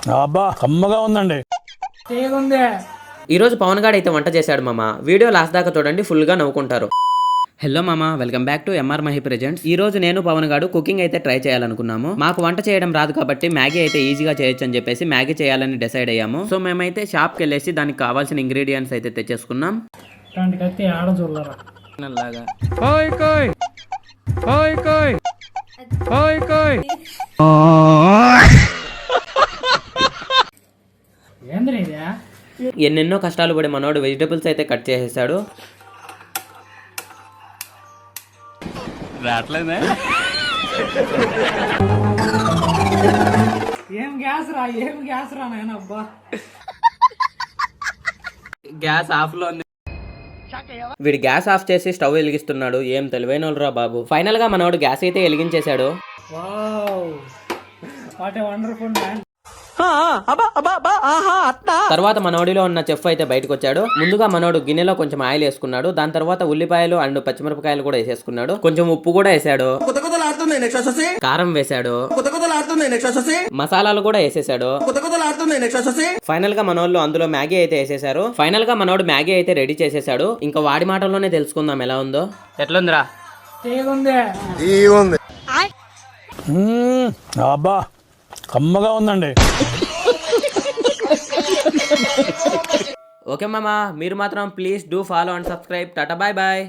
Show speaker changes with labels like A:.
A: అబ్బా కమ్మగా ఉందండి.
B: ఈరోజు పవన్ గారు అయితే వంట చేశాడు మామ. వీడియో లాస్ట్ దాకా చూడండి, ఫుల్గా నవ్వుకుంటారు. హలో మామ, welcome back to MR Mahi presents. ఈ రోజు నేను పవన్ గారు కుకింగ్ అయితే ట్రై చేయాలనుకున్నాము. మాకు వంట చేయడం రాదు కాబట్టి మ్యాగీ అయితే ఈజీగా చేయొచ్చు అని చెప్పేసి మ్యాగీ చేయాలని డిసైడ్ అయ్యాము. సో మేమైతే షాప్కి వెళ్ళేసి దానికి కావాల్సిన ఇంగ్రీడియంట్స్ అయితే తెచ్చేసుకున్నాం. ఎన్నెన్నో కష్టాలు పడి మనోడు వెజిటబుల్స్ అయితే కట్ చేసేసాడు. గ్యాస్ ఆఫ్ లో ఉంది. వీడు గ్యాస్ ఆఫ్ చేసి స్టవ్ వెలిగిస్తున్నాడు. ఏం తెలివైన వాళ్ళరా బాబు. ఫైనల్ గా మనోడు గ్యాస్ అయితే వెలిగించేశాడు. తర్వాత మనోడిలో ఉన్న చెఫ్ అయితే బయటకు వచ్చాడు. ముందుగా మనోడు గిన్నెలో కొంచెం ఆయిల్ వేసుకున్నాడు. దాని తర్వాత ఉల్లిపాయలు అండ్ పచ్చిమిరపకాయలు కూడా వేసేసుకున్నాడు. కొంచెం ఉప్పు కూడా వేసాడు, కారం వేసాడు, మసాలాలు కూడా వేసేసాడు. ఫైనల్ గా మనోళ్ళు అందులో మ్యాగీ అయితే వేసేసారు. ఫైనల్ గా మనోడు మ్యాగీ అయితే రెడీ చేసేసాడు. ఇంకా వాడి మాటల్లోనే తెలుసుకుందాం ఎలా ఉందో. ఎట్లుందిరా?
A: అబ్బా కమ్మగా ఉందండి.
B: ఓకే మామా, మీరు మాత్రం please do follow and subscribe. Tata bye bye.